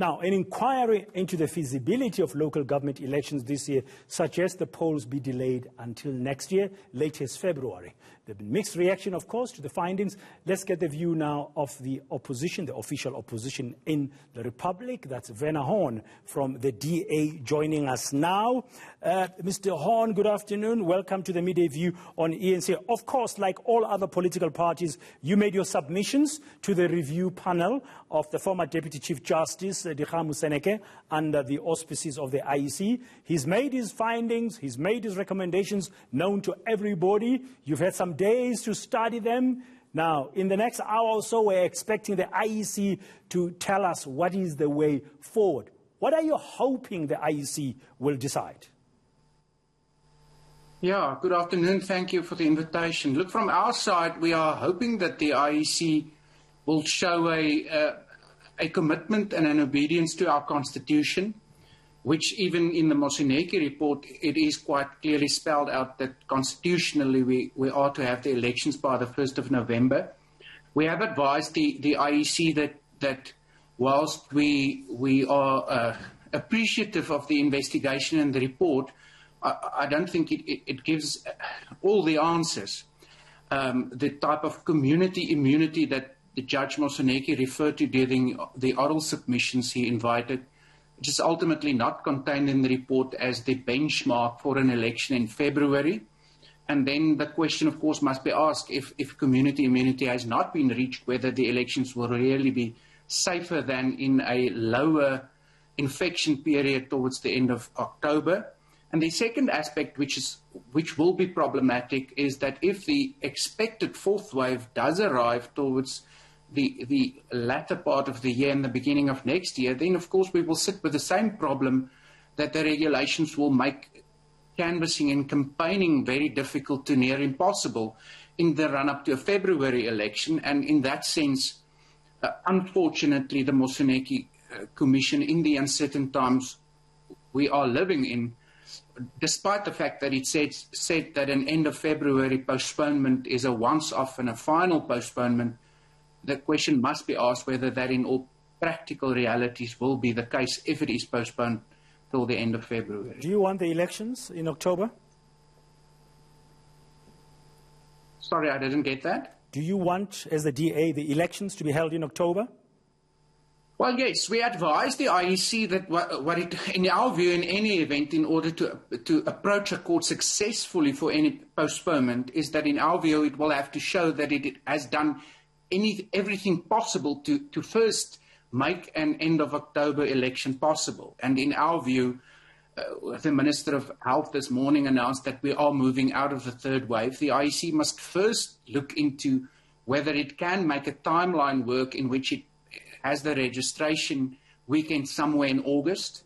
Now, an inquiry into the feasibility of local government elections this year suggests the polls be delayed until next year, latest February. There have been mixed reaction, of course, to the findings. Let's get the view now of the opposition, the official opposition in the Republic. That's Werner Horn from the DA joining us now. Mr. Horn, good afternoon. Welcome to the Midday View on eNCA. Of course, like all other political parties, you made your submissions to the review panel of the former Deputy Chief Justice, Dikgamu Seneke, under the auspices of the IEC. He's made his findings, he's made his recommendations known to everybody. You've had some days to study them. Now, in the next hour or so, we're expecting the IEC to tell us what is the way forward. What are you hoping the IEC will decide? Yeah, good afternoon. Thank you for the invitation. Look, from our side, we are hoping that the IEC will show a commitment and an obedience to our Constitution, which even in the Moseneke report, it is quite clearly spelled out that constitutionally we are to have the elections by the 1st of November. We have advised the IEC that whilst we are appreciative of the investigation and the report, I don't think it gives all the answers. The type of community immunity that the Judge Moseneke referred to during the oral submissions he invited, which is ultimately not contained in the report as the benchmark for an election in February. And then the question, of course, must be asked if community immunity has not been reached, whether the elections will really be safer than in a lower infection period towards the end of October. And the second aspect, which will be problematic, is that if the expected fourth wave does arrive towards the latter part of the year and the beginning of next year, then of course we will sit with the same problem, that the regulations will make canvassing and campaigning very difficult to near impossible in the run-up to a February election. And in that sense, unfortunately, the Moseneke Commission, in the uncertain times we are living in, despite the fact that it said that an end of February postponement is a once-off and a final postponement, the question must be asked whether that in all practical realities will be the case if it is postponed till the end of February. Do you want the elections in October? Sorry, I didn't get that. Do you want, as the DA, the elections to be held in October? Well, yes, we advise the IEC that in our view, in any event, in order to approach a court successfully for any postponement, is that in our view it will have to show that it has done everything possible to first make an end of October election possible. And in our view, the Minister of Health this morning announced that we are moving out of the third wave. The IEC must first look into whether it can make a timeline work in which it has the registration weekend somewhere in August,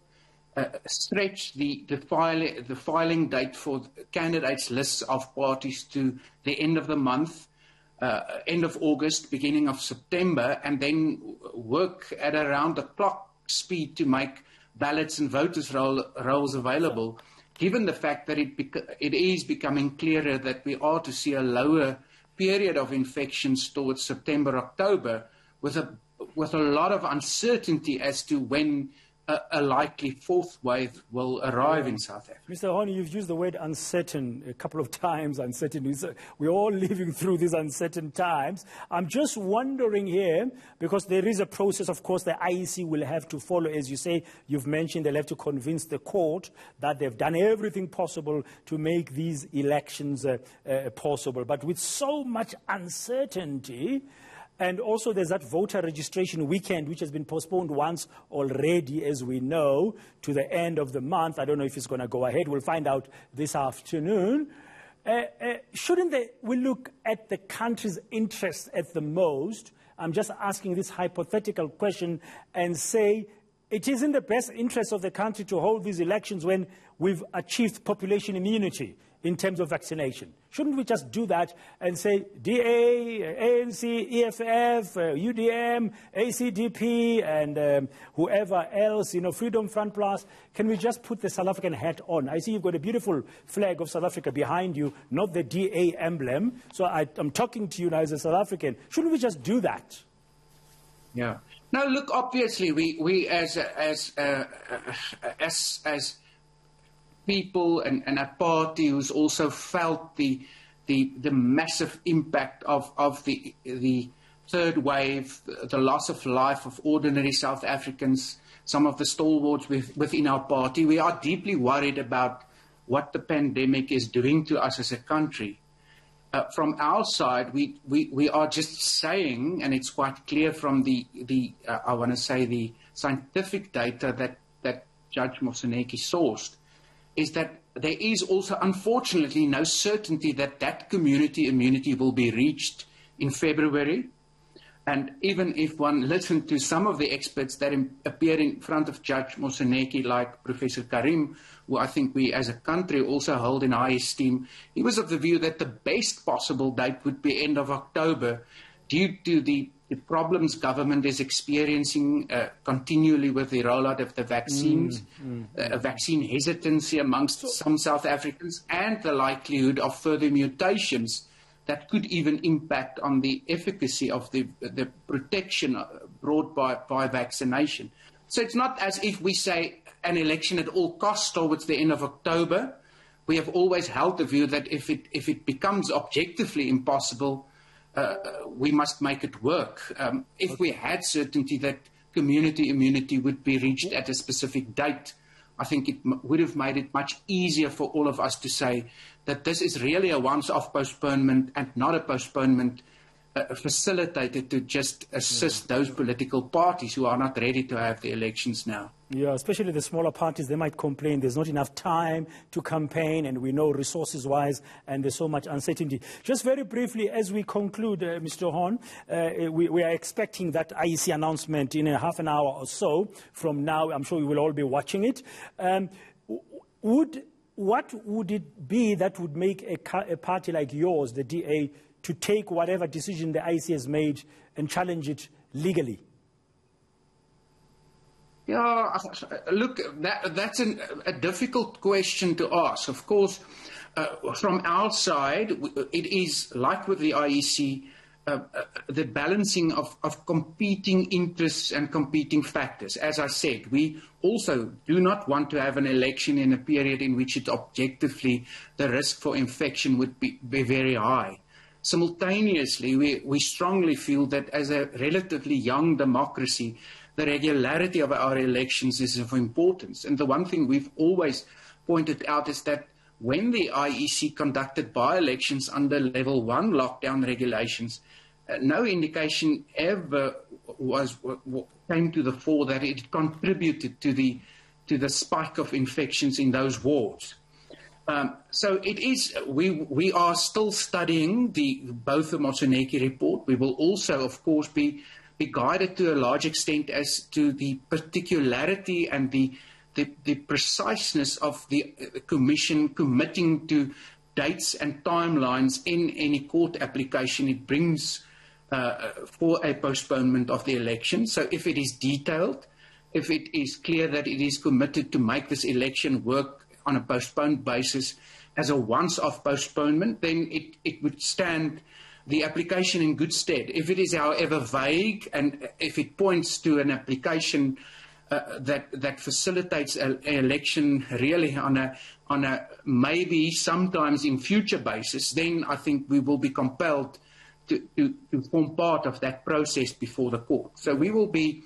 stretch the filing date for candidates' lists of parties to the end of the month, end of August, beginning of September, and then work at around the clock speed to make ballots and voters' rolls available, given the fact that it is becoming clearer that we are to see a lower period of infections towards September, October, with a lot of uncertainty as to when a likely fourth wave will arrive in South Africa. Mr. Horn, you've used the word uncertain a couple of times, uncertain. We're all living through these uncertain times. I'm just wondering here, because there is a process, of course, the IEC will have to follow. As you say, you've mentioned they'll have to convince the court that they've done everything possible to make these elections possible. But with so much uncertainty, and also there's that voter registration weekend, which has been postponed once already, as we know, to the end of the month. I don't know if it's going to go ahead. We'll find out this afternoon. Shouldn't we look at the country's interests at the most? I'm just asking this hypothetical question and say, it is in the best interest of the country to hold these elections when we've achieved population immunity in terms of vaccination. Shouldn't we just do that and say DA, ANC, EFF, UDM, ACDP, and whoever else, Freedom Front Plus, can we just put the South African hat on? I see you've got a beautiful flag of South Africa behind you, not the DA emblem. So I'm talking to you now as a South African. Shouldn't we just do that? Yeah. No, look, obviously, we as people and a party who's also felt the massive impact of the third wave, the loss of life of ordinary South Africans, some of the stalwarts within our party. We are deeply worried about what the pandemic is doing to us as a country. From our side, we are just saying, and it's quite clear from the scientific data that Judge Moseneke sourced, is that there is also, unfortunately, no certainty that community immunity will be reached in February. And even if one listened to some of the experts that appear in front of Judge Moseneke, like Professor Karim, who I think we as a country also hold in high esteem, he was of the view that the best possible date would be end of October due to the problems government is experiencing continually with the rollout of the vaccines, vaccine hesitancy amongst some South Africans, and the likelihood of further mutations that could even impact on the efficacy of the protection brought by vaccination. So it's not as if we say an election at all costs towards the end of October. We have always held the view that if it becomes objectively impossible, we must make it work. If we had certainty that community immunity would be reached at a specific date, I think it would have made it much easier for all of us to say that this is really a once-off postponement and not a postponement facilitated to just assist those political parties who are not ready to have the elections now. Yeah, especially the smaller parties, they might complain there's not enough time to campaign, and we know resources-wise, and there's so much uncertainty. Just very briefly, as we conclude, Mr. Horn, we are expecting that IEC announcement in a half an hour or so from now. I'm sure you will all be watching it. What would it be that would make a party like yours, the DA, to take whatever decision the IEC has made and challenge it legally? Yeah, look, that's a difficult question to ask. Of course, from our side, it is like with the IEC, the balancing of competing interests and competing factors. As I said, we also do not want to have an election in a period in which it objectively the risk for infection would be very high. Simultaneously, we strongly feel that as a relatively young democracy, the regularity of our elections is of importance. And the one thing we've always pointed out is that when the IEC conducted by-elections under level 1 lockdown regulations, no indication ever came to the fore that it contributed to the spike of infections in those wards. So it is. We are still studying both the Moseneke report. We will also, of course, be guided to a large extent as to the particularity and the preciseness of the Commission committing to dates and timelines in any court application it brings for a postponement of the election. So if it is detailed, if it is clear that it is committed to make this election work on a postponed basis as a once-off postponement, then it would stand the application in good stead. If it is, however, vague, and if it points to an application that facilitates an election really on a maybe sometimes in future basis, then I think we will be compelled to form part of that process before the court. So we will be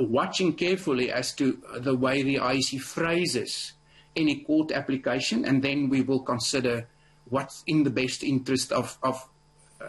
watching carefully as to the way the IEC phrases any court application, and then we will consider what's in the best interest of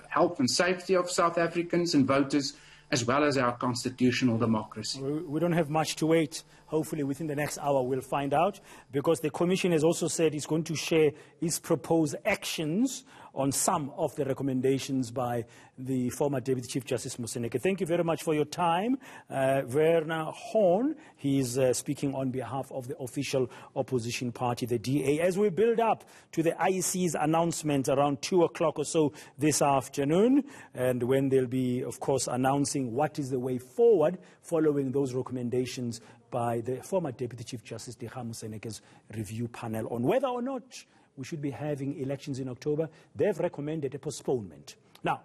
health and safety of South Africans and voters, as well as our constitutional democracy. We don't have much to wait. Hopefully within the next hour we'll find out, because the Commission has also said it's going to share its proposed actions on some of the recommendations by the former Deputy Chief Justice Moseneke. Thank you very much for your time. Werner Horn, he's speaking on behalf of the official opposition party, the DA, as we build up to the IEC's announcement around 2 o'clock or so this afternoon, and when they'll be, of course, announcing what is the way forward following those recommendations by the former Deputy Chief Justice Moseneke's review panel on whether or not we should be having elections in October. They've recommended a postponement. Now,